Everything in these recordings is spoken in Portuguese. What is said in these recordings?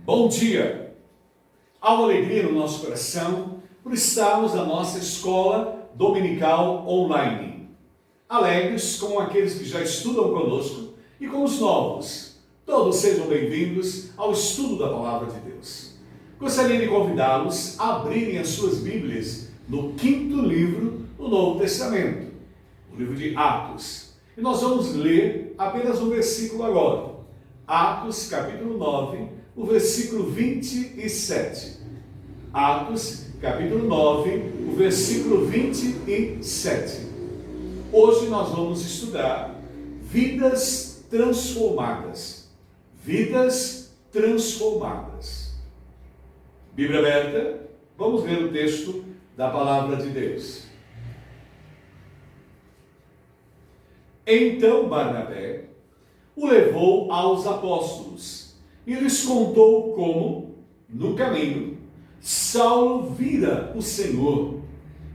Bom dia! Há uma alegria no nosso coração por estarmos na nossa escola dominical online. Alegres com aqueles que já estudam conosco e com os novos. Todos sejam bem-vindos ao estudo da Palavra de Deus. Gostaria de convidá-los a abrirem as suas Bíblias no 5º livro do Novo Testamento, o livro de Atos. E nós vamos ler apenas um versículo agora. Atos, capítulo 9, o versículo 27. Atos, capítulo 9, o versículo 27. Hoje nós vamos estudar vidas transformadas. Vidas transformadas. Bíblia aberta, vamos ver o texto da palavra de Deus. Então Barnabé o levou aos apóstolos e lhes contou como, no caminho, Saulo vira o Senhor,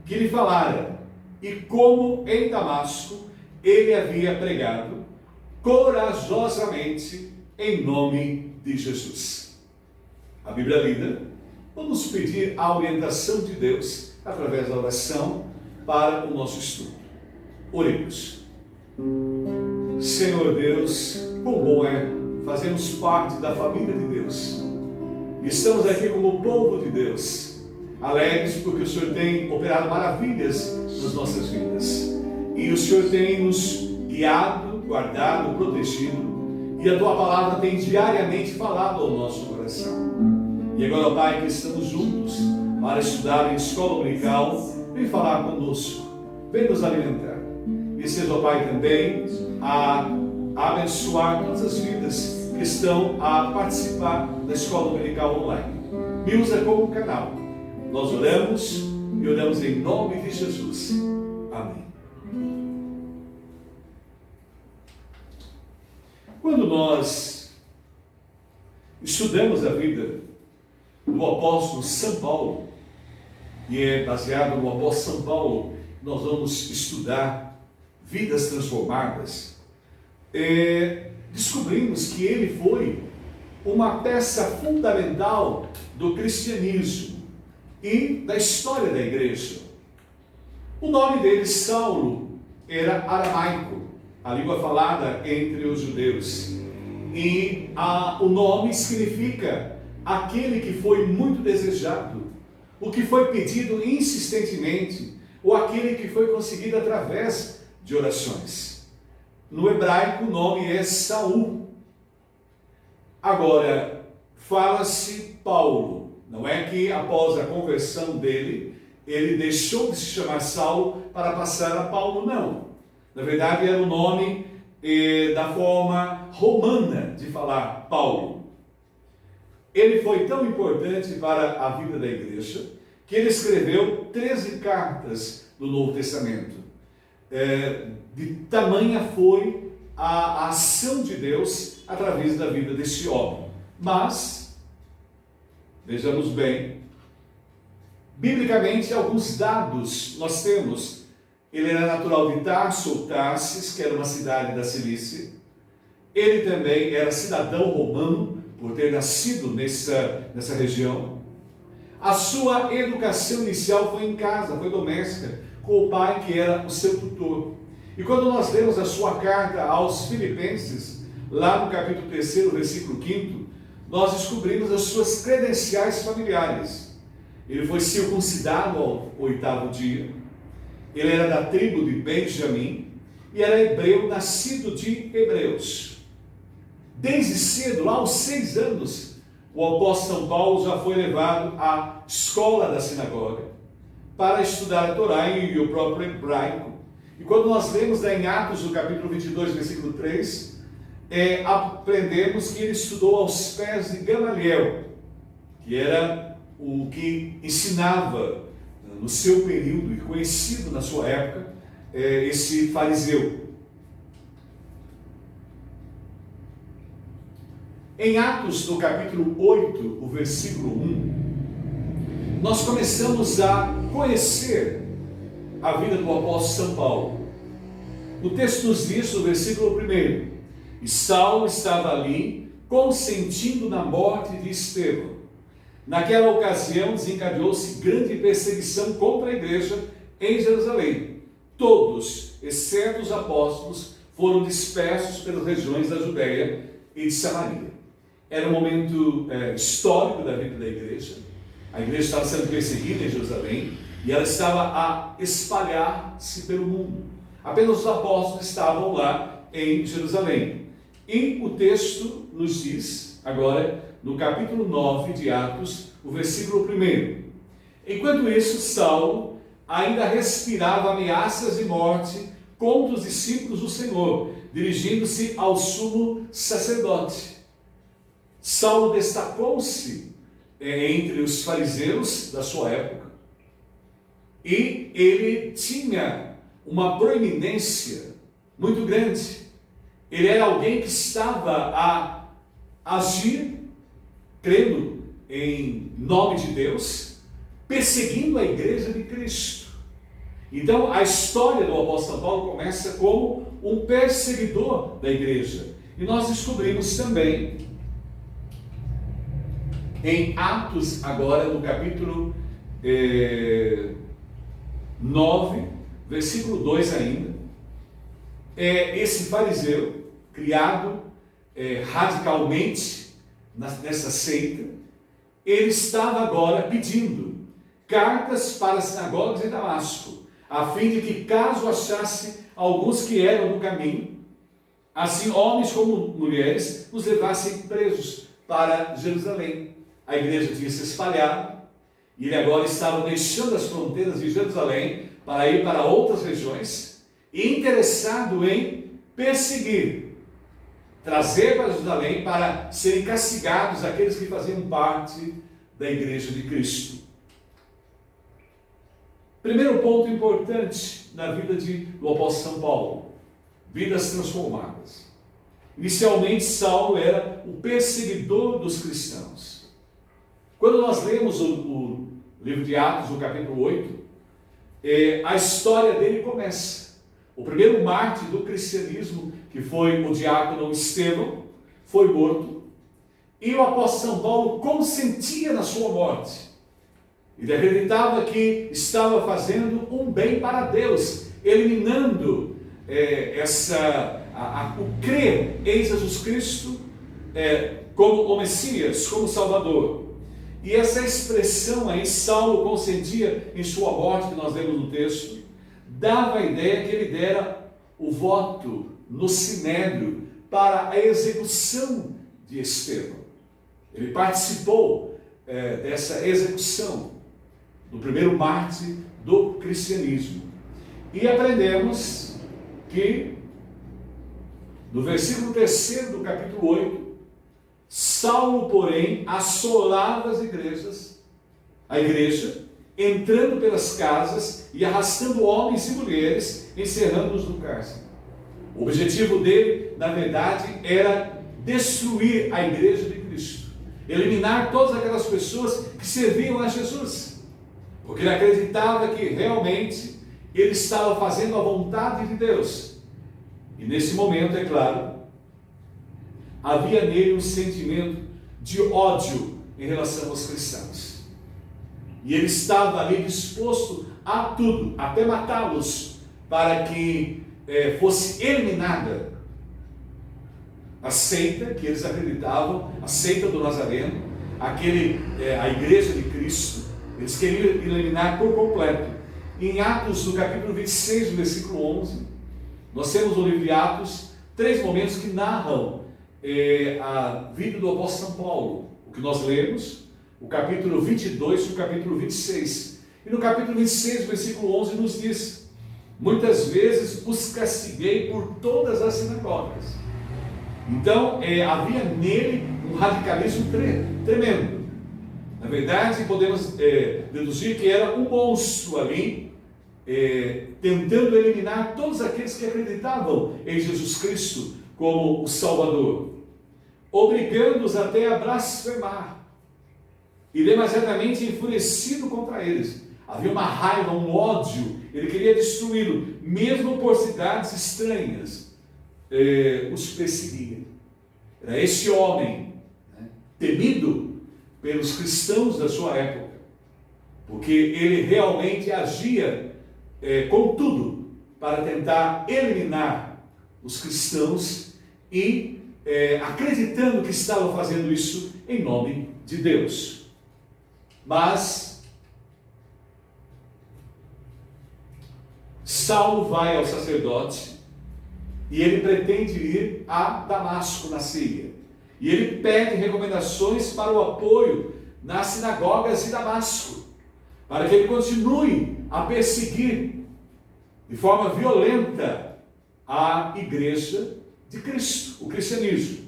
que lhe falara, e como em Damasco ele havia pregado corajosamente em nome de Jesus. A Bíblia lida, vamos pedir a orientação de Deus através da oração para o nosso estudo. Oremos. Senhor Deus, quão bom é fazermos parte da família de Deus. Estamos aqui como povo de Deus, alegres porque o Senhor tem operado maravilhas nas nossas vidas. E o Senhor tem nos guiado, guardado, protegido, e a Tua palavra tem diariamente falado ao nosso coração. E agora, Pai, que estamos juntos para estudar em escola dominical, vem falar conosco, vem nos alimentar. E seja, Pai, também a abençoar todas as vidas que estão a participar da escola dominical online. Me usa como canal. Nós oramos e oramos em nome de Jesus. Amém. Quando nós estudamos a vida do apóstolo São Paulo, e é baseado no apóstolo São Paulo, nós vamos estudar vidas transformadas, descobrimos que ele foi uma peça fundamental do cristianismo e da história da igreja. O nome dele, Saulo, era aramaico, a língua falada entre os judeus. E o nome significa aquele que foi muito desejado, o que foi pedido insistentemente, ou aquele que foi conseguido através de orações. No hebraico o nome é Saul. Agora, fala-se Paulo. Não é que após a conversão dele, ele deixou de se chamar Saulo para passar a Paulo, não. Na verdade era o nome da forma romana de falar Paulo. Ele foi tão importante para a vida da igreja que ele escreveu 13 cartas do Novo Testamento. De tamanha foi a ação de Deus através da vida desse homem. Mas, vejamos bem, biblicamente alguns dados nós temos. Ele era natural de Tarso, ou Tarsis, que era uma cidade da Cilícia. Ele também era cidadão romano, por ter nascido nessa região. A sua educação inicial foi em casa, foi doméstica, com o pai que era o seu tutor. E quando nós lemos a sua carta aos Filipenses, lá no capítulo 3, versículo 5, nós descobrimos as suas credenciais familiares. Ele foi circuncidado ao 8º dia, ele era da tribo de Benjamim e era hebreu, nascido de hebreus. Desde cedo, lá aos 6 anos, o apóstolo São Paulo já foi levado à escola da sinagoga para estudar a Torá e o próprio hebraico. E quando nós lemos em Atos, no capítulo 22, versículo 3, aprendemos que ele estudou aos pés de Gamaliel, que era o que ensinava no seu período e conhecido na sua época, esse fariseu. Em Atos, no capítulo 8, o versículo 1, nós começamos a conhecer a vida do apóstolo São Paulo. O texto nos diz, no versículo 1, e Saulo estava ali consentindo na morte de Estevão. Naquela ocasião desencadeou-se grande perseguição contra a igreja em Jerusalém. Todos, exceto os apóstolos, foram dispersos pelas regiões da Judéia e de Samaria. Era um momento histórico da vida da igreja. A igreja estava sendo perseguida em Jerusalém e ela estava a espalhar-se pelo mundo. Apenas os apóstolos estavam lá em Jerusalém. E o texto nos diz, agora, no capítulo 9 de Atos, o versículo 1. Enquanto isso, Saulo ainda respirava ameaças de morte contra os discípulos do Senhor, dirigindo-se ao sumo sacerdote. Saulo destacou-se entre os fariseus da sua época e ele tinha uma proeminência muito grande. Ele era alguém que estava a agir, crendo em nome de Deus, perseguindo a igreja de Cristo. Então, a história do apóstolo Paulo começa como um perseguidor da igreja. E nós descobrimos também, em Atos, agora no capítulo 9, versículo 2 ainda, esse fariseu, criado radicalmente nessa seita, ele estava agora pedindo cartas para as sinagogas de Damasco, a fim de que, caso achasse alguns que eram do caminho, assim homens como mulheres, os levassem presos para Jerusalém. A igreja tinha se espalhado, e ele agora estava deixando as fronteiras de Jerusalém para ir para outras regiões, e interessado em perseguir, trazer para Jerusalém para serem castigados aqueles que faziam parte da igreja de Cristo. Primeiro ponto importante na vida do apóstolo São Paulo: vidas transformadas. Inicialmente, Saulo era o perseguidor dos cristãos. Quando nós lemos o livro de Atos, no capítulo 8, a história dele começa. O primeiro mártir do cristianismo, que foi o diácono Estevão, foi morto, e o apóstolo São Paulo consentia na sua morte. Ele acreditava que estava fazendo um bem para Deus, eliminando o crer em Jesus Cristo como o Messias, como Salvador. E essa expressão aí, Saulo consentia em sua morte, que nós lemos no texto, dava a ideia que ele dera o voto no Sinédrio para a execução de Estevão. Ele participou dessa execução do primeiro mártir do cristianismo. E aprendemos que, no versículo 3 do capítulo 8, Saulo, porém, assolava a igreja, entrando pelas casas e arrastando homens e mulheres, encerrando-os no cárcere. O objetivo dele, na verdade, era destruir a igreja de Cristo, eliminar todas aquelas pessoas que serviam a Jesus, porque ele acreditava que realmente ele estava fazendo a vontade de Deus. E nesse momento, é claro, havia nele um sentimento de ódio em relação aos cristãos. E ele estava ali disposto a tudo, até matá-los, para que fosse eliminada a seita que eles acreditavam, a seita do Nazareno, a igreja de Cristo. Eles queriam eliminar por completo. Em Atos, no capítulo 26, no versículo 11, nós temos no livro de Atos 3 momentos que narram a vida do apóstolo São Paulo. O que nós lemos, o capítulo 22 e o capítulo 26. E no capítulo 26, versículo 11, nos diz: muitas vezes os castiguei por todas as sinagogas. Então, havia nele um radicalismo tremendo. Na verdade, podemos deduzir que era um monstro ali, tentando eliminar todos aqueles que acreditavam em Jesus Cristo como o Salvador, obrigando-os até a blasfemar, e demasiadamente enfurecido contra eles. Havia uma raiva, um ódio, ele queria destruí-lo, mesmo por cidades estranhas, os perseguia. Era esse homem, né, temido pelos cristãos da sua época, porque ele realmente agia com tudo para tentar eliminar os cristãos e acreditando que estava fazendo isso em nome de Deus. Mas Saulo vai ao sacerdote e ele pretende ir a Damasco, na Síria. E ele pede recomendações para o apoio nas sinagogas de Damasco, para que ele continue a perseguir de forma violenta a igreja de Cristo, o cristianismo.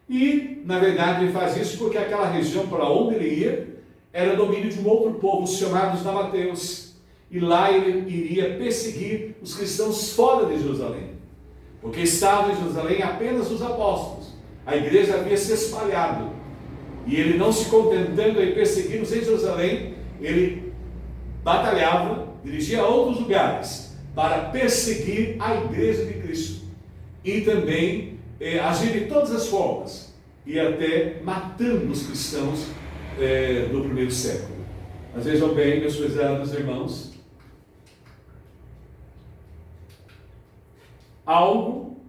E, na verdade, ele faz isso porque aquela região para onde ele ia era domínio de um outro povo, os chamados nabateus. E lá ele iria perseguir os cristãos fora de Jerusalém, porque estavam em Jerusalém apenas os apóstolos. A igreja havia se espalhado. E ele, não se contentando em perseguir-os em Jerusalém, ele batalhava, dirigia a outros lugares para perseguir a igreja de Cristo. E também agir de todas as formas, e até matando os cristãos do primeiro século. Mas vejam bem, meus prezados irmãos, algo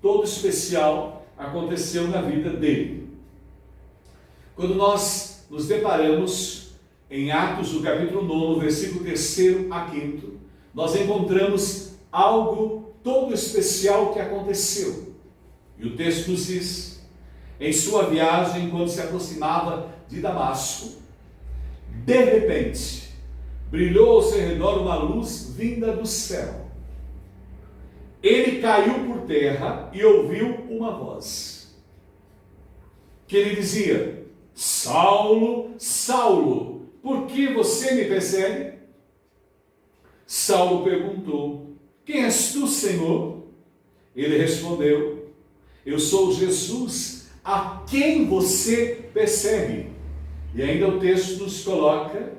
todo especial aconteceu na vida dele. Quando nós nos deparamos em Atos, do capítulo 9, versículo 3 a 5, nós encontramos algo todo especial que aconteceu. E o texto nos diz: em sua viagem, quando se aproximava de Damasco, de repente, brilhou ao seu redor uma luz vinda do céu. Ele caiu por terra e ouviu uma voz que lhe dizia: Saulo, Saulo, por que você me persegue? Saulo perguntou: quem és tu, Senhor? Ele respondeu: eu sou Jesus, a quem você persegue. E ainda o texto nos coloca: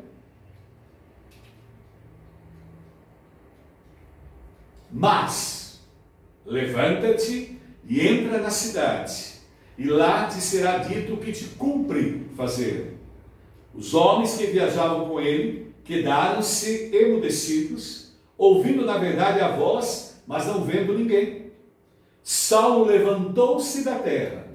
mas levanta-te e entra na cidade, e lá te será dito o que te cumpre fazer. Os homens que viajavam com ele quedaram-se emudecidos, ouvindo na verdade a voz, mas não vendo ninguém. Saulo levantou-se da terra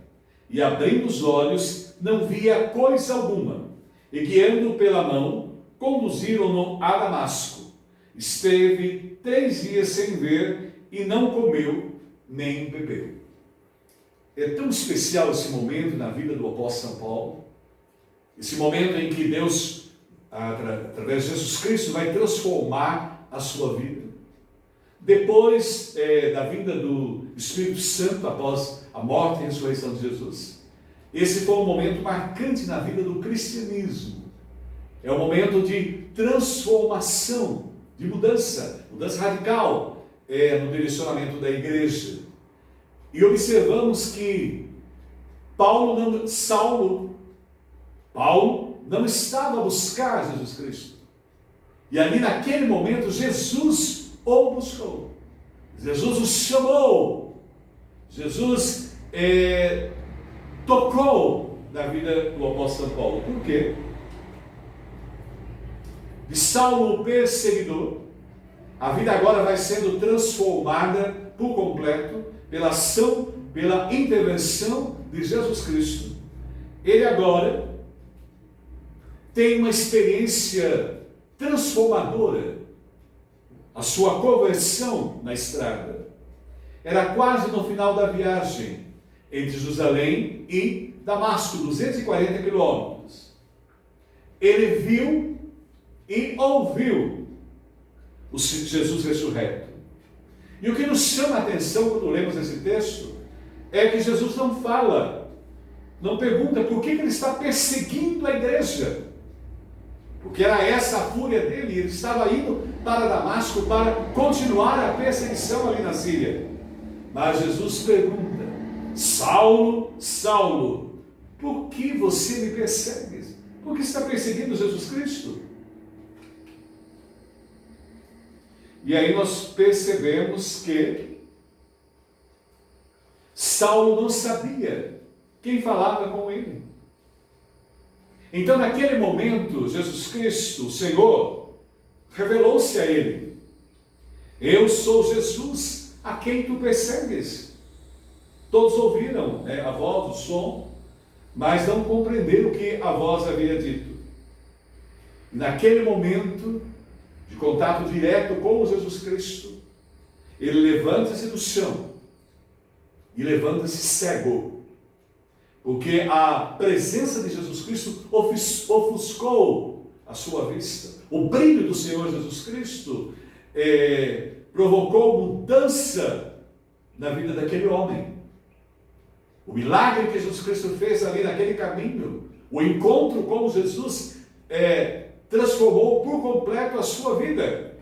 e, abrindo os olhos, não via coisa alguma, e guiando-o pela mão, conduziram-no a Damasco. Esteve 3 dias sem ver e não comeu nem bebeu. É tão especial esse momento na vida do apóstolo São Paulo, esse momento em que Deus, através de Jesus Cristo, vai transformar a sua vida. Depois da vinda do Espírito Santo, após a morte e a ressurreição de Jesus, esse foi um momento marcante na vida do cristianismo. É um momento de transformação, de mudança radical no direcionamento da igreja. E observamos que Paulo não estava a buscar Jesus Cristo. E ali naquele momento Jesus o buscou. Jesus o chamou. Jesus tocou na vida do apóstolo São Paulo. Por quê? De Saulo perseguidor, a vida agora vai sendo transformada por completo pela ação, pela intervenção de Jesus Cristo. Ele agora tem uma experiência transformadora. A sua conversão na estrada era quase no final da viagem entre Jerusalém e Damasco, 240 quilômetros. Ele viu e ouviu o Jesus ressurreto. E o que nos chama a atenção quando lemos esse texto é que Jesus não fala, não pergunta por que ele está perseguindo a igreja, porque era essa a fúria dele. Ele estava indo para Damasco para continuar a perseguição ali na Síria. Mas Jesus pergunta: Saulo, Saulo, por que você me persegue? Por que está perseguindo Jesus Cristo? E aí nós percebemos que Saulo não sabia quem falava com ele. Então, naquele momento, Jesus Cristo, o Senhor, revelou-se a ele. Eu sou Jesus a quem tu persegues. Todos ouviram a voz, o som, mas não compreenderam o que a voz havia dito. Naquele momento de contato direto com Jesus Cristo, ele levanta-se do chão e levanta-se cego, porque a presença de Jesus Cristo ofuscou a sua vista. O brilho do Senhor Jesus Cristo provocou mudança na vida daquele homem. O milagre que Jesus Cristo fez ali naquele caminho, o encontro com Jesus, transformou por completo a sua vida.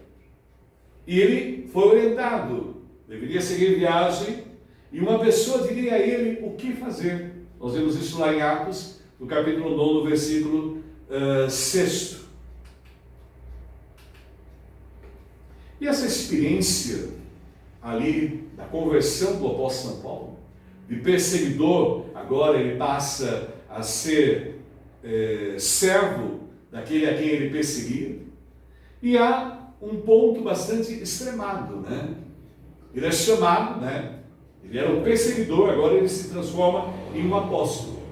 E ele foi orientado, deveria seguir viagem, e uma pessoa diria a ele o que fazer. Nós vemos isso lá em Atos, no capítulo 9, versículo 6. E essa experiência ali da conversão do apóstolo São Paulo, de perseguidor, agora ele passa a ser servo daquele a quem ele perseguia. E há um ponto bastante extremado, né? Ele é chamado, né? Ele era um perseguidor, agora ele se transforma em um apóstolo.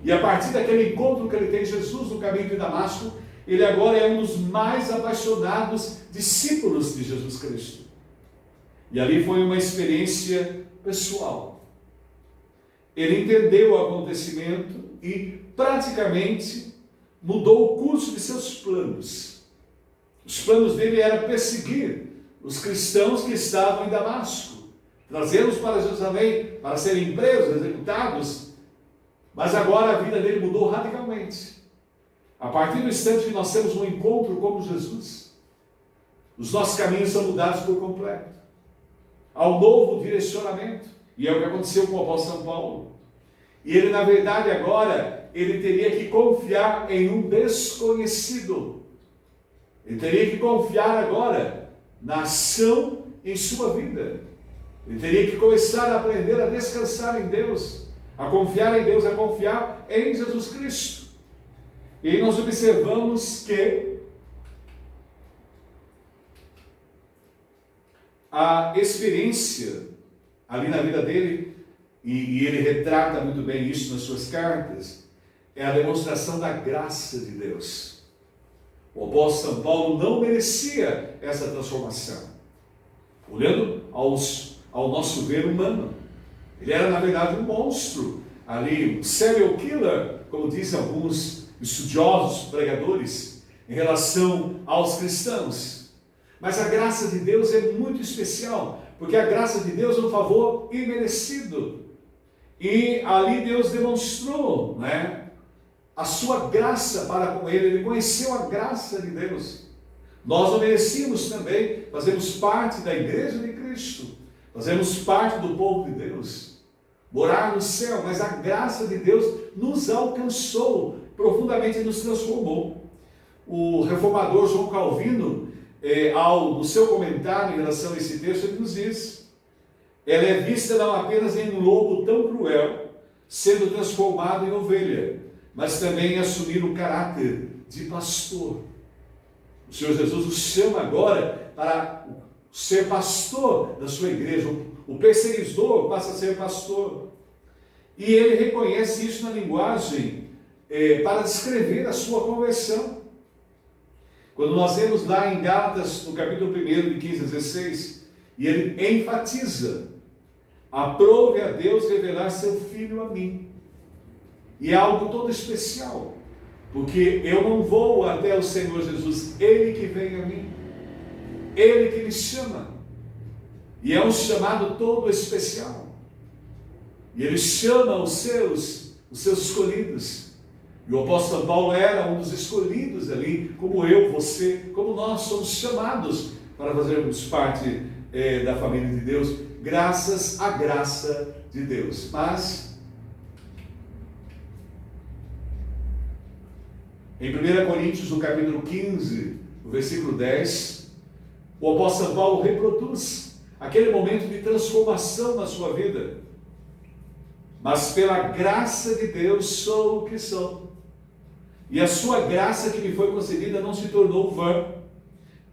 E a partir daquele encontro que ele tem Jesus no caminho de Damasco, ele agora é um dos mais apaixonados discípulos de Jesus Cristo. E ali foi uma experiência pessoal. Ele entendeu o acontecimento e praticamente mudou o curso de seus planos. Os planos dele eram perseguir os cristãos que estavam em Damasco, trazê-los para Jerusalém para serem presos, executados. Mas agora a vida dele mudou radicalmente. A partir do instante que nós temos um encontro com Jesus, os nossos caminhos são mudados por completo. Há um novo direcionamento. E é o que aconteceu com o apóstolo São Paulo. E ele, na verdade, agora, ele teria que confiar em um desconhecido. Ele teria que confiar agora na ação em sua vida. Ele teria que começar a aprender a descansar em Deus, a confiar em Deus, a confiar em Jesus Cristo. E aí nós observamos que a experiência ali na vida dele, e ele retrata muito bem isso nas suas cartas, é a demonstração da graça de Deus. O apóstolo São Paulo não merecia essa transformação. Olhando ao nosso ver humano, ele era na verdade um monstro, ali um serial killer, como dizem alguns estudiosos, pregadores, em relação aos cristãos. Mas a graça de Deus é muito especial, porque a graça de Deus é um favor imerecido. E ali Deus demonstrou, a sua graça para com ele. Ele conheceu a graça de Deus. Nós não merecíamos também, fazemos parte da igreja de Cristo, fazemos parte do povo de Deus, morar no céu, mas a graça de Deus nos alcançou, profundamente nos transformou. O reformador João Calvino, no seu comentário em relação a esse texto, ele nos diz: ela é vista não apenas em um lobo tão cruel, sendo transformado em ovelha, mas também em assumir o caráter de pastor. O Senhor Jesus nos chama agora para ser pastor da sua igreja. O perseguidor passa a ser pastor. E ele reconhece isso na linguagem para descrever a sua conversão. Quando nós vemos lá em Gálatas, no capítulo 1, de 15 a 16, e ele enfatiza: aprove a Deus revelar seu Filho a mim. E é algo todo especial, porque eu não vou até o Senhor Jesus, Ele que vem a mim, Ele que me chama, e é um chamado todo especial, e Ele chama os seus escolhidos, e o apóstolo Paulo era um dos escolhidos ali, como eu, você, como nós somos chamados para fazermos parte da família de Deus, graças à graça de Deus. Mas em 1 Coríntios, no capítulo 15, no versículo 10, o apóstolo Paulo reproduz aquele momento de transformação na sua vida. mas pela graça de Deus sou o que sou. E a sua graça que me foi concedida não se tornou vã.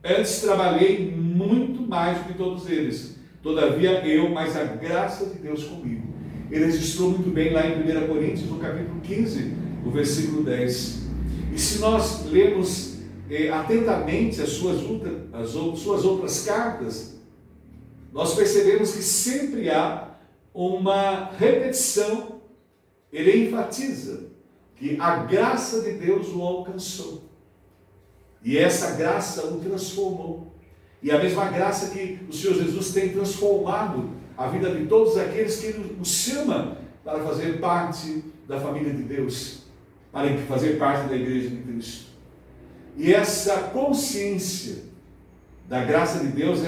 Antes trabalhei muito mais do que todos eles. Todavia eu, mas a graça de Deus comigo. Ele registrou muito bem lá em 1 Coríntios, no capítulo 15, o versículo 10. E se nós lemos atentamente as suas outras cartas, nós percebemos que sempre há uma repetição. Ele enfatiza que a graça de Deus o alcançou. E essa graça o transformou. E a mesma graça que o Senhor Jesus tem transformado a vida de todos aqueles que Ele nos chama para fazer parte da família de Deus, para fazer parte da igreja de Cristo. E essa consciência da graça de Deus,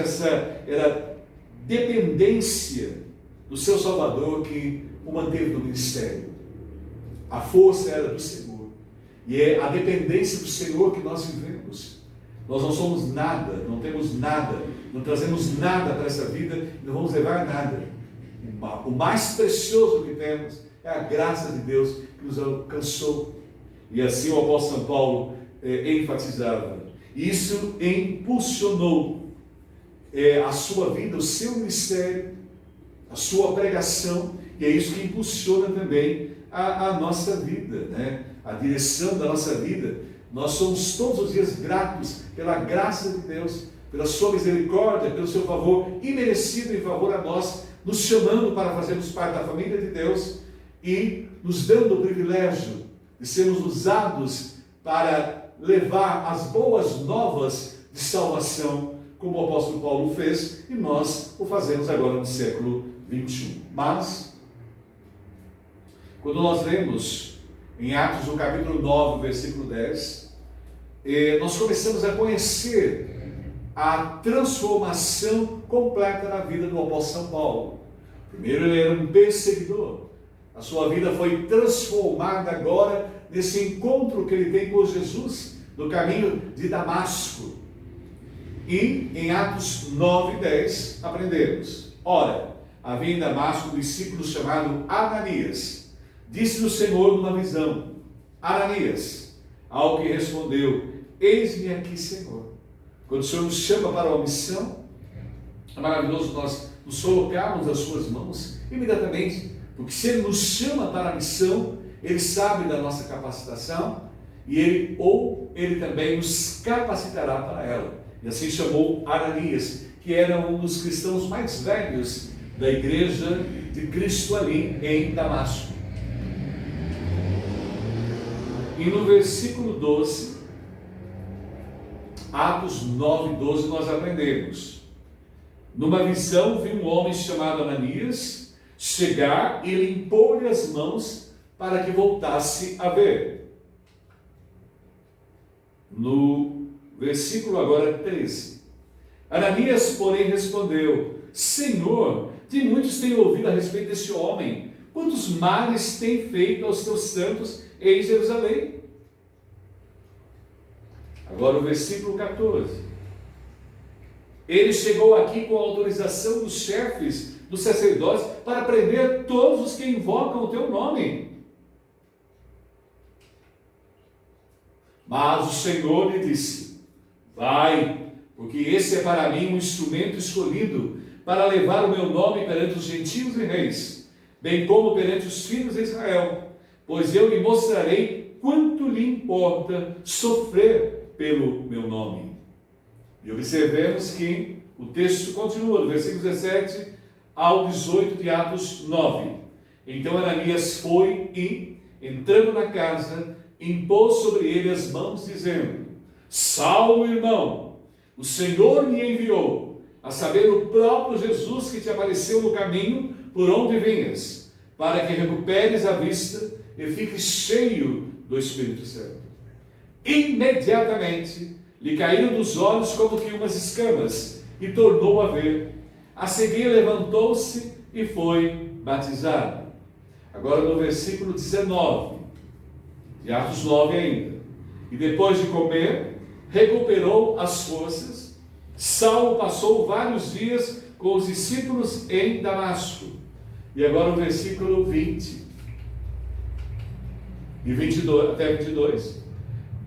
era dependência do seu Salvador que o manteve no ministério. A força era do Senhor. E é a dependência do Senhor que nós vivemos. Nós não somos nada, não temos nada, não trazemos nada para essa vida e não vamos levar nada. O mais precioso que temos é a graça de Deus que nos alcançou. E assim o apóstolo São Paulo enfatizava. Isso impulsionou a sua vida, o seu ministério, a sua pregação, e é isso que impulsiona também a nossa vida, né? A direção da nossa vida. Nós somos todos os dias gratos pela graça de Deus, pela sua misericórdia, pelo seu favor imerecido em favor a nós, nos chamando para fazermos parte da família de Deus e nos dando o privilégio de sermos usados para levar as boas novas de salvação, como o apóstolo Paulo fez, e nós o fazemos agora no século 21. Mas, quando nós lemos em Atos, no capítulo 9, versículo 10, nós começamos a conhecer a transformação completa na vida do apóstolo São Paulo. Primeiro, ele era um perseguidor. A sua vida foi transformada agora nesse encontro que ele tem com Jesus no caminho de Damasco. E em Atos 9, 10, aprendemos: ora, havia em Damasco um discípulo chamado Ananias. Disse o Senhor numa visão: Ananias. Ao que respondeu: eis-me aqui, Senhor. Quando o Senhor nos chama para uma missão, é maravilhoso nós nos colocarmos nas suas mãos imediatamente, porque se Ele nos chama para a missão, Ele sabe da nossa capacitação e Ele também nos capacitará para ela. E assim chamou Ananias, que era um dos cristãos mais velhos da igreja de Cristo ali em Damasco. E no versículo 12, Atos 9, 12, nós aprendemos: numa visão vi um homem chamado Ananias chegar e limpou-lhe as mãos para que voltasse a ver. No versículo agora 13, Ananias, porém, respondeu: Senhor, de muitos tenho ouvido a respeito desse homem, quantos males tem feito aos teus santos em Jerusalém. Agora o versículo 14. Ele chegou aqui com a autorização dos chefes dos sacerdotes para prender todos os que invocam o teu nome. Mas o Senhor lhe disse: vai, porque esse é para mim um instrumento escolhido para levar o meu nome perante os gentios e reis, bem como perante os filhos de Israel, pois eu lhe mostrarei quanto lhe importa sofrer pelo meu nome. E observemos que o texto continua, do versículo 17 ao 18 de Atos 9. Então Ananias foi e, entrando na casa, impôs sobre ele as mãos, dizendo: Saulo, irmão, o Senhor me enviou, a saber, o próprio Jesus que te apareceu no caminho por onde vinhas, para que recuperes a vista e fiques cheio do Espírito Santo. Imediatamente lhe caíram dos olhos como que umas escamas, e tornou a ver. A seguir levantou-se e foi batizado. Agora no versículo 19, de Atos 9 ainda. E depois de comer, recuperou as forças. Saulo passou vários dias com os discípulos em Damasco. E agora o versículo 20 e 22, até 22.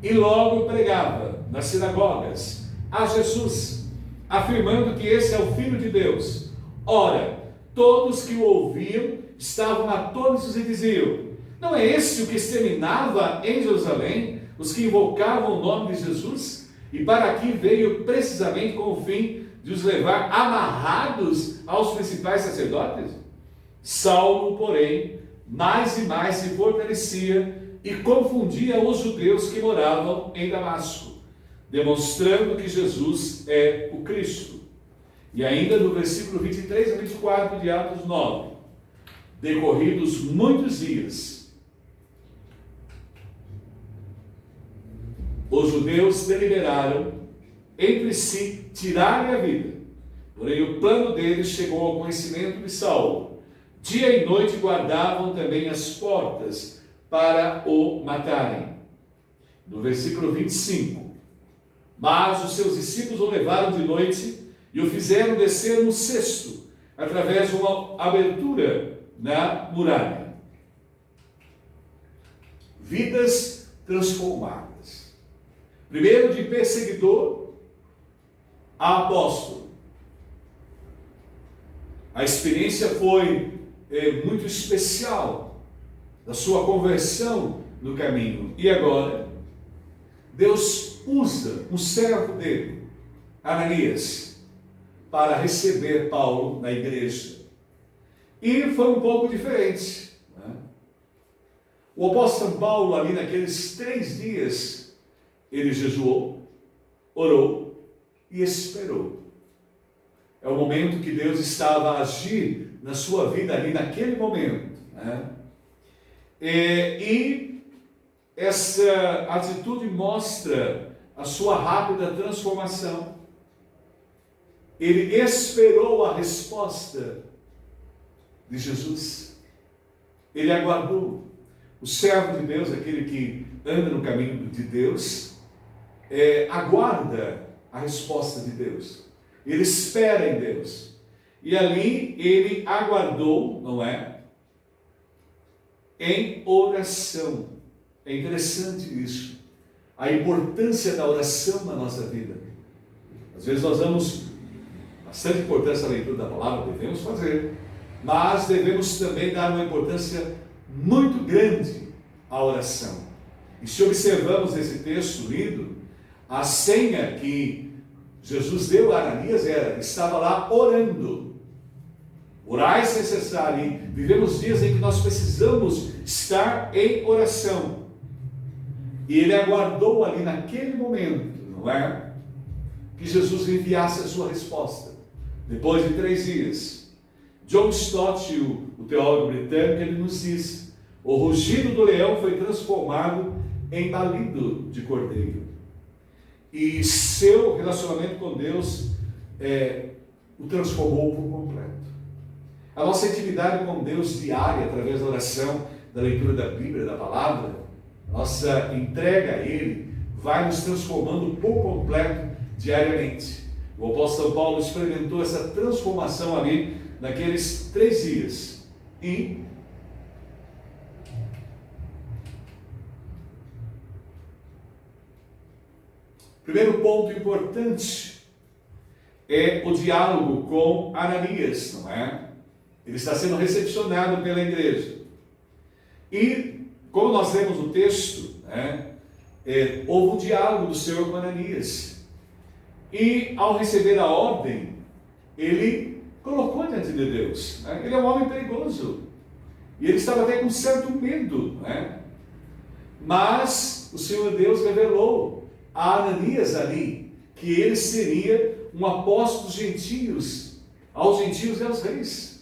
E logo pregava nas sinagogas a Jesus, afirmando que esse é o Filho de Deus. Ora, todos que o ouviam estavam atônitos e diziam: não é esse o que exterminava em Jerusalém os que invocavam o nome de Jesus? E para aqui veio precisamente com o fim de os levar amarrados aos principais sacerdotes? Saulo, porém, mais e mais se fortalecia e confundia os judeus que moravam em Damasco, demonstrando que Jesus é o Cristo. E ainda no versículo 23 a 24 de Atos 9, decorridos muitos dias, os judeus deliberaram entre si tirarem a vida. Porém, o plano deles chegou ao conhecimento de Saulo. Dia e noite guardavam também as portas para o matarem. No versículo 25. Mas os seus discípulos o levaram de noite e o fizeram descer no cesto, através de uma abertura na muralha. Vidas transformadas. Primeiro de perseguidor a apóstolo. A experiência foi muito especial da sua conversão no caminho. E agora, Deus usa um servo dele, Ananias, para receber Paulo na igreja. E foi um pouco diferente, né? O apóstolo Paulo, ali naqueles 3 dias, ele jejuou, orou e esperou. É o momento que Deus estava a agir na sua vida ali naquele momento, né? E essa atitude mostra a sua rápida transformação. Ele esperou a resposta de Jesus. Ele aguardou. O servo de Deus, aquele que anda no caminho de Deus, aguarda a resposta de Deus. Ele espera em Deus. E ali ele aguardou, não é? Em oração. É interessante isso. A importância da oração na nossa vida. Às vezes nós damos bastante importância à leitura da palavra, devemos fazer. Mas devemos também dar uma importância muito grande à oração. E se observamos esse texto lido, a senha que Jesus deu a Ananias estava lá orando. Orai sem cessar. E vivemos dias em que nós precisamos estar em oração. E ele aguardou ali naquele momento, não é? Que Jesus enviasse a sua resposta. Depois de 3 dias. John Stott, o teólogo britânico, ele nos diz: o rugido do leão foi transformado em balido de cordeiro. E seu relacionamento com Deus o transformou por completo. A nossa intimidade com Deus diária, através da oração, da leitura da Bíblia, da palavra, nossa entrega a Ele, vai nos transformando por completo diariamente. O apóstolo Paulo experimentou essa transformação ali naqueles 3 dias. E primeiro ponto importante é o diálogo com Ananias, não é? Ele está sendo recepcionado pela igreja. E, como nós lemos no texto, né, houve um diálogo do Senhor com Ananias. E, ao receber a ordem, ele colocou diante de Deus. Né? Ele é um homem perigoso. E ele estava até com certo medo. Né? Mas o Senhor Deus revelou a Ananias ali que ele seria um apóstolo dos gentios, aos gentios e aos reis.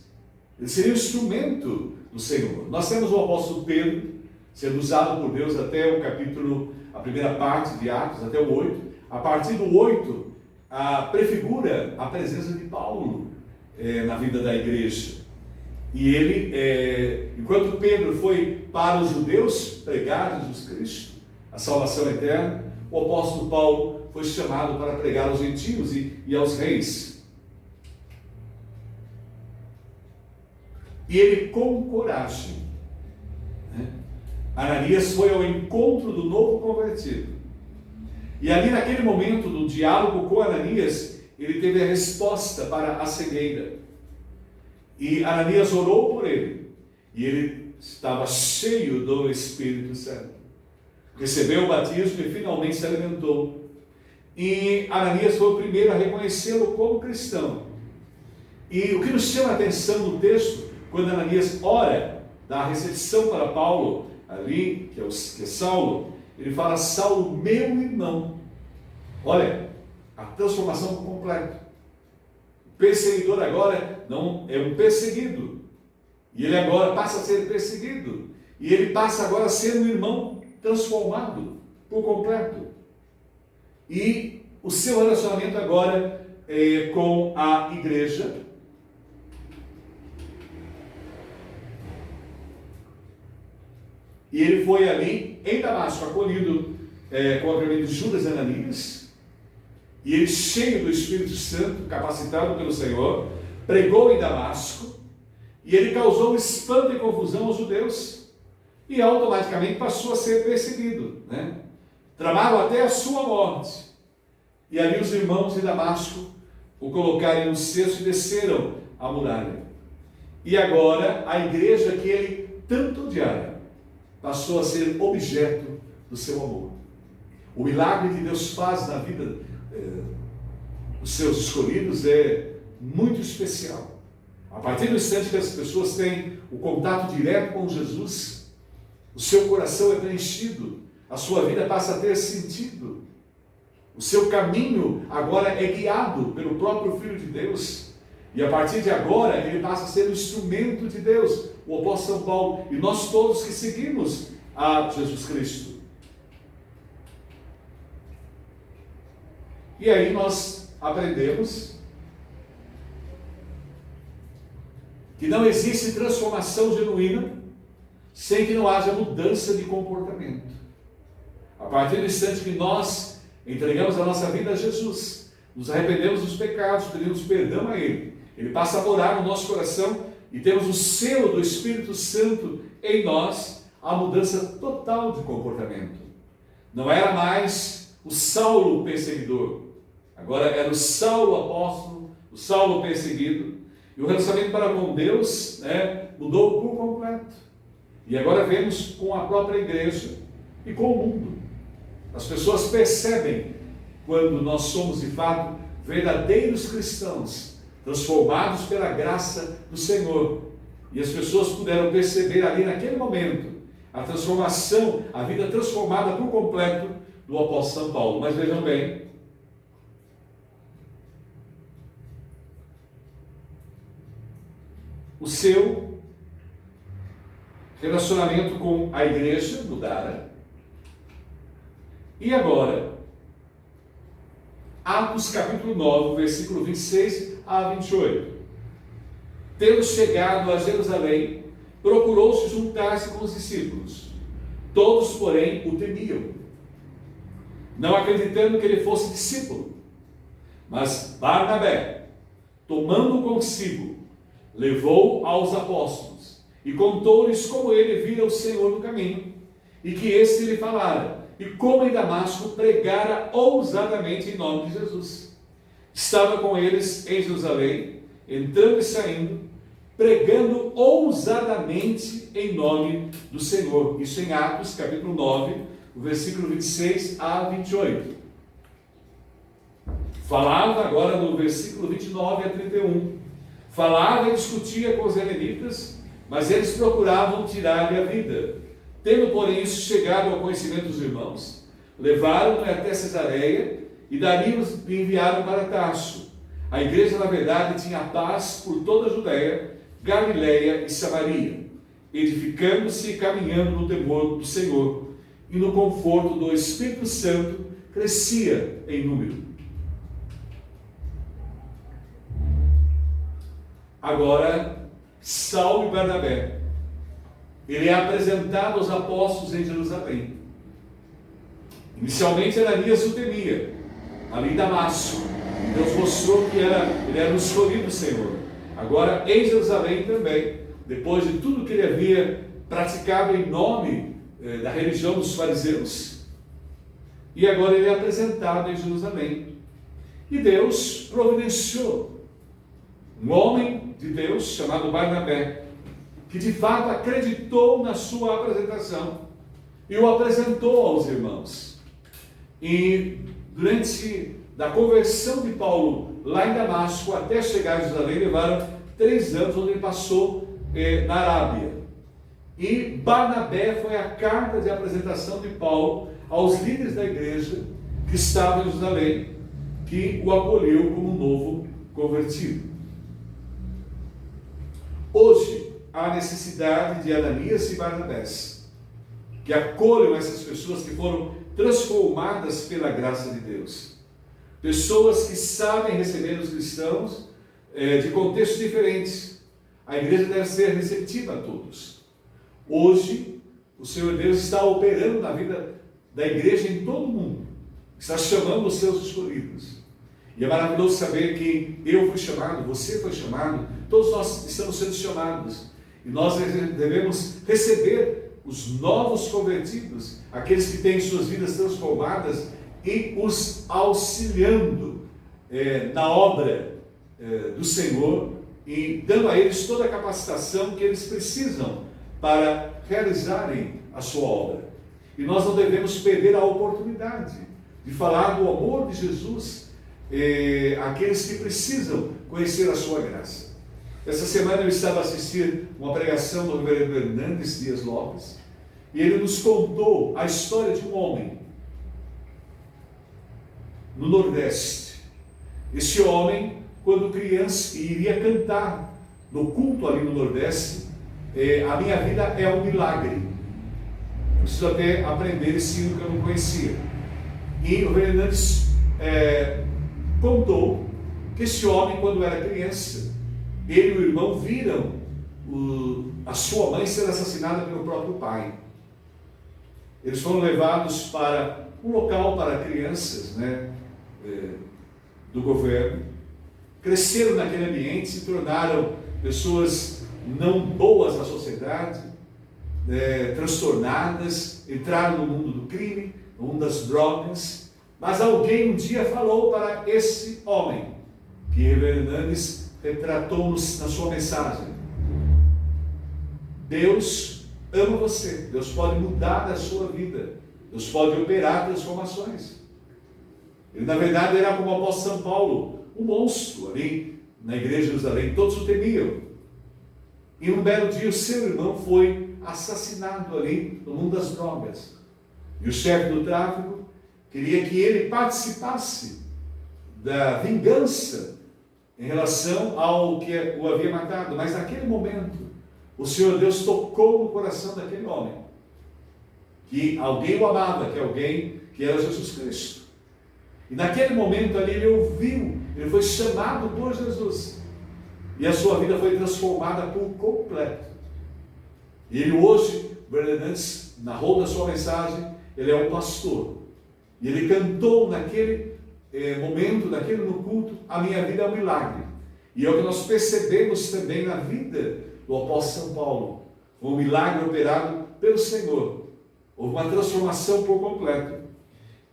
Ele seria o instrumento do Senhor. Nós temos o apóstolo Pedro sendo usado por Deus até o capítulo, a primeira parte de Atos, até o 8. A partir do 8, prefigura a presença de Paulo na vida da igreja. E ele, enquanto Pedro foi para os judeus pregar Jesus Cristo, a salvação eterna, o apóstolo Paulo foi chamado para pregar aos gentios e aos reis. E ele, com coragem, né? Ananias foi ao encontro do novo convertido. E ali naquele momento do diálogo com Ananias, ele teve a resposta para a cegueira. E Ananias orou por ele. E ele estava cheio do Espírito Santo. Recebeu o batismo e finalmente se alimentou. E Ananias foi o primeiro a reconhecê-lo como cristão. E o que nos chama a atenção no texto, quando Ananias ora, dá a recepção para Paulo, ali, que é Saulo, ele fala: Saulo, meu irmão. Olha, a transformação completa. O perseguidor agora não é um perseguido. E ele agora passa a ser perseguido. E ele passa agora a ser um irmão transformado por completo. E o seu relacionamento agora com a igreja. E ele foi ali em Damasco, acolhido com a presença de Judas e Ananias. E ele, cheio do Espírito Santo, capacitado pelo Senhor, pregou em Damasco. E ele causou espanto e confusão aos judeus. E automaticamente passou a ser perseguido, né? Tramaram até a sua morte. E ali os irmãos de Damasco o colocaram no cesto e desceram a muralha. E agora a igreja que ele tanto odiava passou a ser objeto do seu amor. O milagre que Deus faz na vida dos seus escolhidos é muito especial. A partir do instante que as pessoas têm o contato direto com Jesus, o seu coração é preenchido, a sua vida passa a ter sentido. O seu caminho agora é guiado pelo próprio Filho de Deus. E a partir de agora, ele passa a ser um instrumento de Deus, o apóstolo São Paulo, e nós todos que seguimos a Jesus Cristo. E aí nós aprendemos que não existe transformação genuína sem que não haja mudança de comportamento. A partir do instante que nós entregamos a nossa vida a Jesus, nos arrependemos dos pecados, pedimos perdão a Ele, Ele passa a morar no nosso coração e temos o selo do Espírito Santo em nós, a mudança total de comportamento. Não era mais o Saulo perseguidor, agora era o Saulo apóstolo, o Saulo perseguido, e o relacionamento para com Deus, né, mudou por completo. E agora vemos com a própria igreja e com o mundo. As pessoas percebem quando nós somos de fato verdadeiros cristãos, transformados pela graça do Senhor. E as pessoas puderam perceber ali naquele momento a transformação, a vida transformada por completo do apóstolo São Paulo. Mas vejam bem, o seu relacionamento com a igreja mudara. E agora, Atos capítulo 9, versículo 26 a 28. Tendo chegado a Jerusalém, procurou-se juntar-se com os discípulos. Todos, porém, o temiam, não acreditando que ele fosse discípulo. Mas Barnabé, tomando consigo, levou aos apóstolos e contou-lhes como ele vira o Senhor no caminho, e que este lhe falara, e como em Damasco pregara ousadamente em nome de Jesus. Estava com eles em Jerusalém, entrando e saindo, pregando ousadamente em nome do Senhor. Isso em Atos capítulo 9, versículo 26 a 28. Falava agora no versículo 29 a 31. Falava e discutia com os helenitas, mas eles procuravam tirar-lhe a vida. Tendo, porém, isso chegado ao conhecimento dos irmãos, levaram-no até Cesareia e dali os enviaram para Tarso. A igreja, na verdade, tinha paz por toda a Judéia, Galiléia e Samaria, edificando-se e caminhando no temor do Senhor, e no conforto do Espírito Santo crescia em número. Agora, Saulo e Barnabé, ele é apresentado aos apóstolos em Jerusalém. Inicialmente Ananias o temia, ali em Damasco. Deus mostrou que ele era o escolhido do Senhor. Agora em Jerusalém também, depois de tudo que ele havia praticado em nome da religião dos fariseus, e agora ele é apresentado em Jerusalém. E Deus providenciou um homem de Deus chamado Barnabé, que de fato acreditou na sua apresentação e o apresentou aos irmãos. E durante da conversão de Paulo lá em Damasco até chegar a Jerusalém, levaram 3 anos, onde ele passou na Arábia. E Barnabé foi a carta de apresentação de Paulo aos líderes da igreja que estavam em Jerusalém, que o acolheu como um novo convertido. Hoje, há necessidade de Ananias e Barnabés, que acolham essas pessoas que foram transformadas pela graça de Deus. Pessoas que sabem receber os cristãos de contextos diferentes. A igreja deve ser receptiva a todos. Hoje, o Senhor Deus está operando na vida da igreja em todo o mundo. Está chamando os seus escolhidos. E é maravilhoso saber que eu fui chamado, você foi chamado, todos nós estamos sendo chamados. E nós devemos receber os novos convertidos, aqueles que têm suas vidas transformadas, e os auxiliando na obra do Senhor, e dando a eles toda a capacitação que eles precisam para realizarem a sua obra. E nós não devemos perder a oportunidade de falar do amor de Jesus àqueles que precisam conhecer a sua graça. Essa semana eu estava a assistir uma pregação do reverendo Hernandes Dias Lopes, e ele nos contou a história de um homem no Nordeste. Esse homem, quando criança, iria cantar no culto ali no Nordeste, a minha vida é um milagre. Eu preciso até aprender esse hino que eu não conhecia. E o Hernandes contou que esse homem, quando era criança, ele e o irmão viram a sua mãe ser assassinada pelo próprio pai. Eles foram levados para um local para crianças, do governo, cresceram naquele ambiente, se tornaram pessoas não boas na sociedade, transtornadas, entraram no mundo do crime, no mundo das drogas. Mas alguém um dia falou para esse homem, que Hernandes retratou na sua mensagem: Deus ama você, Deus pode mudar a sua vida, Deus pode operar transformações. Ele, na verdade, era como o apóstolo São Paulo, um monstro ali na igreja de Jerusalém, todos o temiam. E um belo dia o seu irmão foi assassinado ali no mundo das drogas. E o chefe do tráfico queria que ele participasse da vingança em relação ao que o havia matado. Mas naquele momento, o Senhor Deus tocou no coração daquele homem, que alguém o amava, que alguém que era Jesus Cristo. E naquele momento ali ele ouviu, ele foi chamado por Jesus. E a sua vida foi transformada por completo. E ele hoje, Hernandes narrou na sua mensagem, ele é um pastor. E ele cantou naquele momento, no culto, a minha vida é um milagre. E é o que nós percebemos também na vida do apóstolo São Paulo. Um milagre operado pelo Senhor. Houve uma transformação por completo.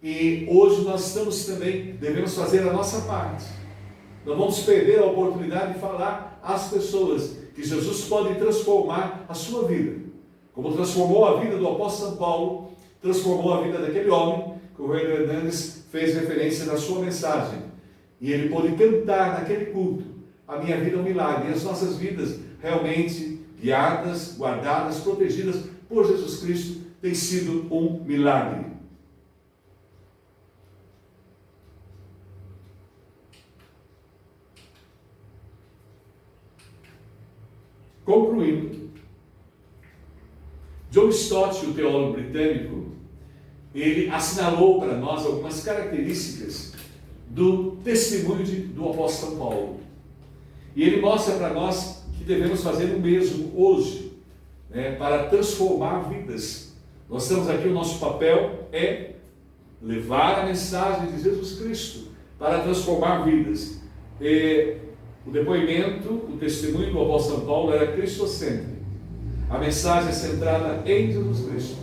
E hoje nós devemos fazer a nossa parte. Não vamos perder a oportunidade de falar às pessoas que Jesus pode transformar a sua vida. Como transformou a vida do apóstolo São Paulo, transformou a vida daquele homem que o reverendo Hernandes fez referência na sua mensagem. E ele pôde cantar naquele culto: a minha vida é um milagre. E as nossas vidas, realmente guiadas, guardadas, protegidas por Jesus Cristo, tem sido um milagre. Concluindo, John Stott, o teólogo britânico, ele assinalou para nós algumas características do testemunho do apóstolo São Paulo. E ele mostra para nós que devemos fazer o mesmo hoje, para transformar vidas. Nós estamos aqui, o nosso papel é levar a mensagem de Jesus Cristo para transformar vidas. O depoimento, o testemunho do apóstolo Paulo era cristocêntrico. A mensagem é centrada em Jesus Cristo.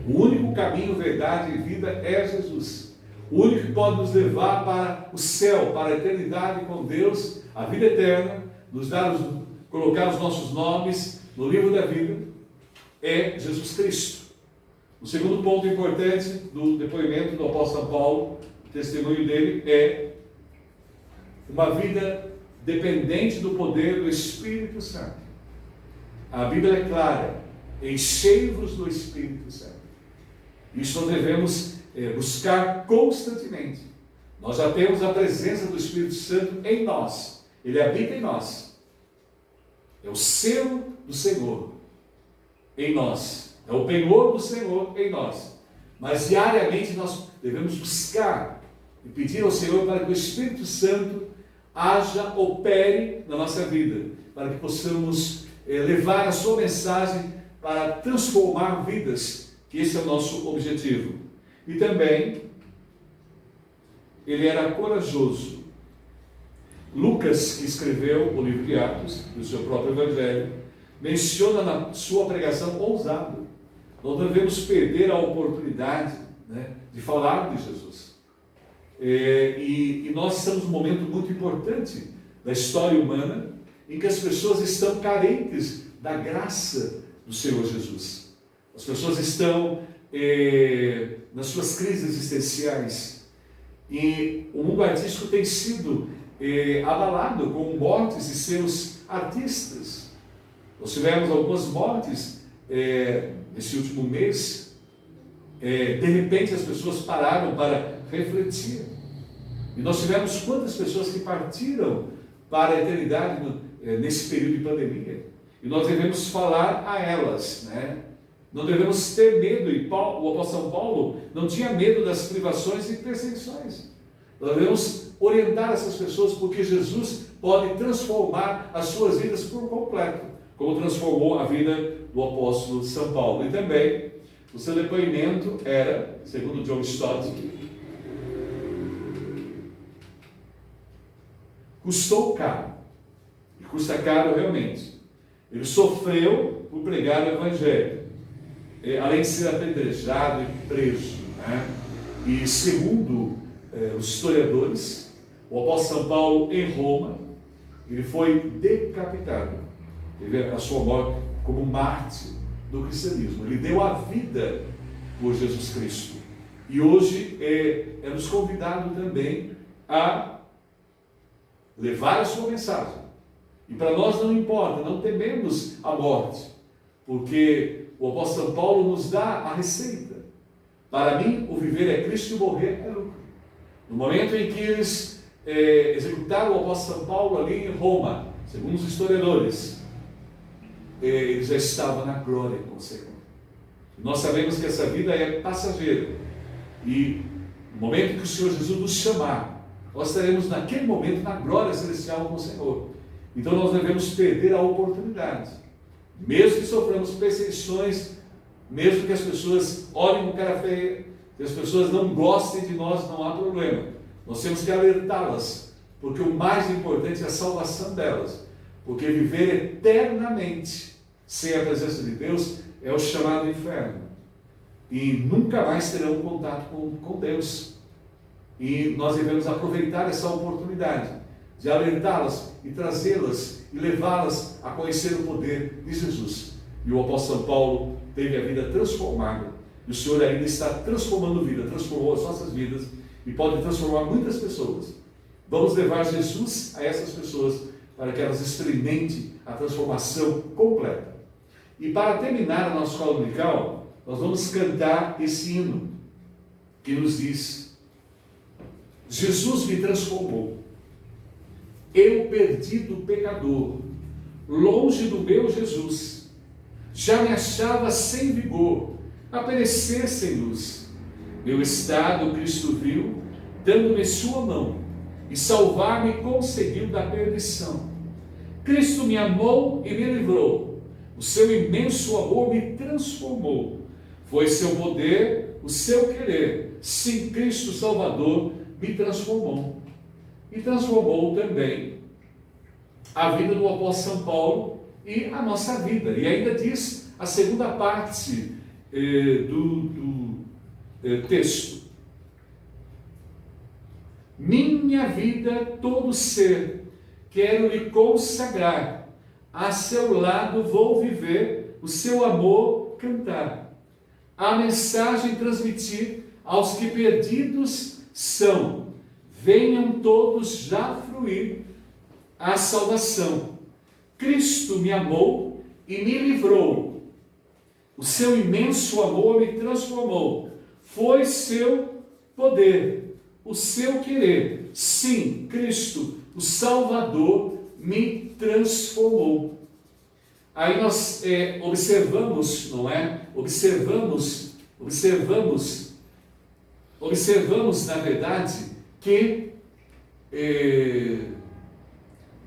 O único caminho, verdade e vida é Jesus. O único que pode nos levar para o céu, para a eternidade com Deus, a vida eterna, colocar os nossos nomes no livro da vida, é Jesus Cristo. O segundo ponto importante do depoimento do apóstolo Paulo, o testemunho dele, é uma vida dependente do poder do Espírito Santo. A Bíblia é clara: enchei-vos do Espírito Santo. Isso nós devemos buscar constantemente. Nós já temos a presença do Espírito Santo em nós. Ele habita em nós. É o selo do Senhor em nós. É o penhor do Senhor em nós. Mas diariamente nós devemos buscar e pedir ao Senhor para que o Espírito Santo opere na nossa vida, para que possamos levar a sua mensagem para transformar vidas, que esse é o nosso objetivo. E também, ele era corajoso. Lucas, que escreveu o livro de Atos, do seu próprio Evangelho, menciona na sua pregação ousada. Nós não devemos perder a oportunidade, de falar de Jesus. E nós estamos num momento muito importante da história humana, em que as pessoas estão carentes da graça do Senhor Jesus. As pessoas estão nas suas crises existenciais, e o mundo artístico tem sido abalado com mortes de seus artistas. Nós tivemos algumas mortes nesse último mês. De repente as pessoas pararam para refletir, e nós tivemos quantas pessoas que partiram para a eternidade nesse período de pandemia, e nós devemos falar a elas, Não devemos ter medo, e o apóstolo Paulo não tinha medo das privações e perseguições. Nós devemos orientar essas pessoas, porque Jesus pode transformar as suas vidas por completo, como transformou a vida do apóstolo São Paulo. E também, o seu depoimento era, segundo John Stott, custou caro, e custa caro realmente. Ele sofreu por pregar o Evangelho, além de ser apedrejado e preso, E segundo os historiadores, o apóstolo São Paulo em Roma, ele foi decapitado. Teve a sua morte como mártir do cristianismo. Ele deu a vida por Jesus Cristo. E hoje é nos convidado também a levar a sua mensagem. E para nós não importa, não tememos a morte, porque o apóstolo Paulo nos dá a receita. Para mim, o viver é Cristo e o morrer é lucro. No momento em que eles executaram o apóstolo Paulo ali em Roma, segundo os historiadores, ele já estava na glória com o Senhor. Nós sabemos que essa vida é passageira, e no momento que o Senhor Jesus nos chamar, nós estaremos naquele momento na glória celestial com o Senhor. Então nós devemos perder a oportunidade, mesmo que soframos perseguições, mesmo que as pessoas olhem com cara feia, que as pessoas não gostem de nós, não há problema. Nós temos que alertá-las, porque o mais importante é a salvação delas. Porque viver eternamente sem a presença de Deus é o chamado inferno. E nunca mais terão contato com Deus. E nós devemos aproveitar essa oportunidade de alertá-las e trazê-las e levá-las a conhecer o poder de Jesus. E o apóstolo Paulo teve a vida transformada. E o Senhor ainda está transformando vida, transformou as nossas vidas e pode transformar muitas pessoas. Vamos levar Jesus a essas pessoas para que elas experimentem a transformação completa. E para terminar a nossa escola dominical, nós vamos cantar esse hino que nos diz: Jesus me transformou, eu perdido pecador, longe do meu Jesus, já me achava sem vigor, a perecer sem luz. Meu estado Cristo viu, dando-me sua mão, e salvar-me conseguiu da perdição. Cristo me amou e me livrou, o seu imenso amor me transformou. Foi seu poder, o seu querer, sim, Cristo Salvador me transformou. E transformou também a vida do apóstolo São Paulo e a nossa vida. E ainda diz a segunda parte do texto: minha vida, todo ser, quero lhe consagrar, a seu lado vou viver, o seu amor cantar, a mensagem transmitir aos que perdidos são, venham todos já fruir a salvação. Cristo me amou e me livrou, o seu imenso amor me transformou, foi seu poder, o seu querer, sim, Cristo, o Salvador, me transformou. Aí nós observamos, não é? Observamos, na verdade, que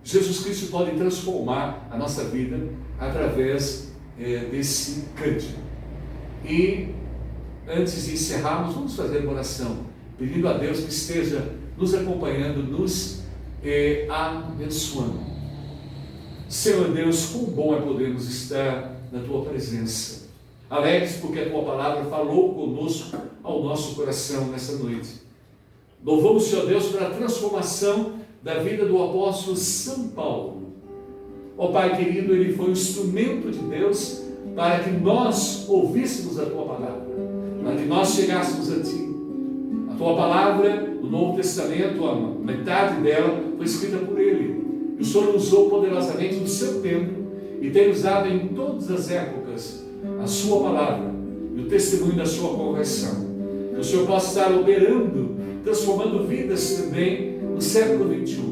Jesus Cristo pode transformar a nossa vida através desse cântico. E antes de encerrarmos, vamos fazer uma oração, pedindo a Deus que esteja nos acompanhando, nos abençoando. Senhor Deus, quão bom é podermos estar na Tua presença. Alegres porque a Tua palavra falou conosco ao nosso coração nessa noite. Louvamos, Senhor Deus, pela transformação da vida do apóstolo São Paulo. Ó Pai querido, ele foi um instrumento de Deus para que nós ouvíssemos a Tua palavra, para que nós chegássemos a Ti. A Tua palavra, o Novo Testamento, a metade dela foi escrita por ele. E o Senhor usou poderosamente no seu tempo e tem usado em todas as épocas a sua palavra e o testemunho da sua conversão. Que o Senhor possa estar operando, transformando vidas também no século XXI.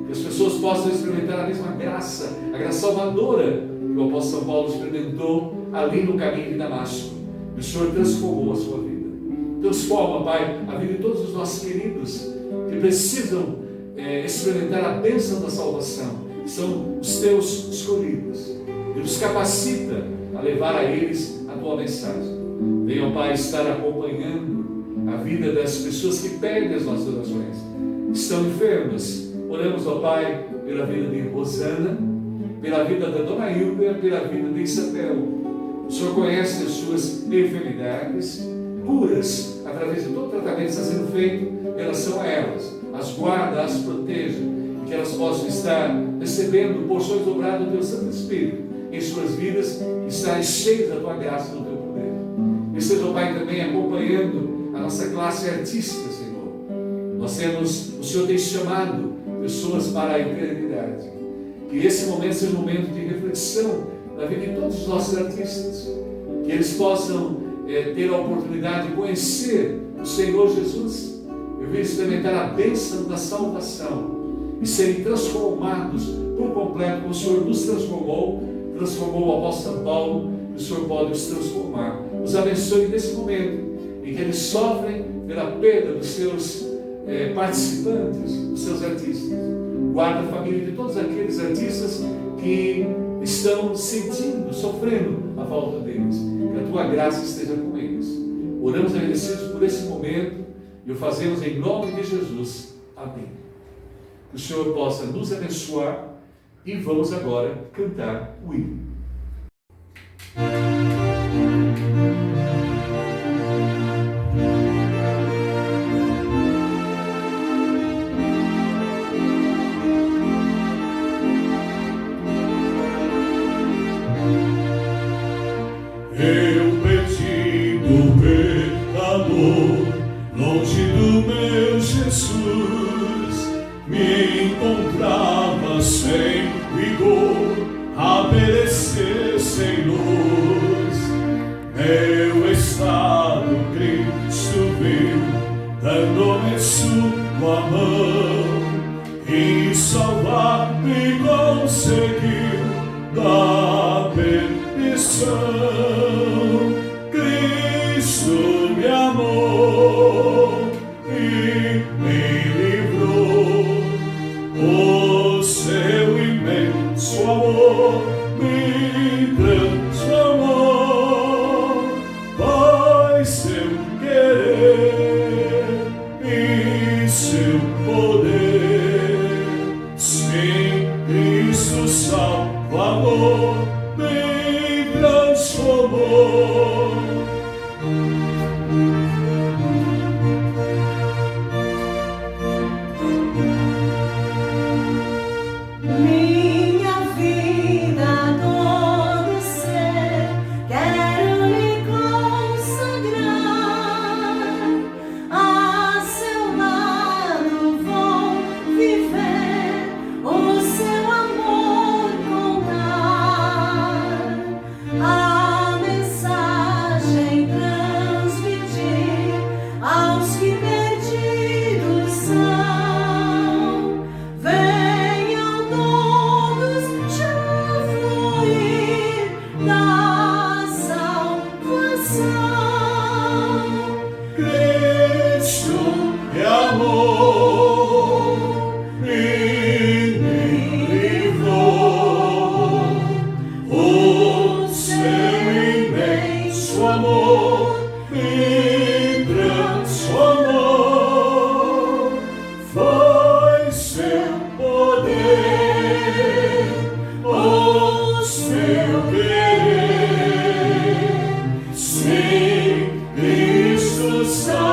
Que as pessoas possam experimentar a mesma graça, a graça salvadora que o apóstolo São Paulo experimentou ali no caminho de Damasco. E o Senhor transformou a sua vida. Transforma, Pai, a vida de todos os nossos queridos que precisam experimentar a bênção da salvação. São os Teus escolhidos. E nos capacita a levar a eles a Tua mensagem. Venha, Pai, estar acompanhando a vida das pessoas que pedem as nossas orações. Estão enfermas. Oramos, ó Pai, pela vida de Rosana, pela vida da Dona Hilda, pela vida de Isabel. O Senhor conhece as suas enfermidades, curas através de todo o tratamento que está sendo feito em relação a elas. As guarda, as proteja, e que elas possam estar recebendo porções dobradas do Teu Santo Espírito em suas vidas, e estarem cheias da Tua graça e do Teu poder. E seja, Pai, também acompanhando a nossa classe artística, Senhor. O Senhor tem chamado pessoas para a eternidade. Que esse momento seja um momento de reflexão na vida de todos os nossos artistas. Que eles possam ter a oportunidade de conhecer o Senhor Jesus, eu vim experimentar a bênção da salvação e serem transformados por completo, como o Senhor nos transformou o apóstolo São Paulo, e o Senhor pode os transformar. Os abençoe nesse momento em que eles sofrem pela perda dos seus participantes, dos seus artistas. Guarda a família de todos aqueles artistas que estão sentindo, sofrendo a falta deles. Que a Tua graça esteja com eles. Oramos agradecidos por esse momento e o fazemos em nome de Jesus. Amém. Que o Senhor possa nos abençoar e vamos agora cantar o hino. Eu perdido pecador, longe do meu Jesus, me encontrava sem vigor, a perecer sem luz. Meu estado Cristo viu, dando-me sua mão, e salvar-me conseguiu da perdição. Cristo me amou e me livrou, o seu imenso amor me transformou. Foi seu querer e seu poder, sim, Cristo Cristo Salvador.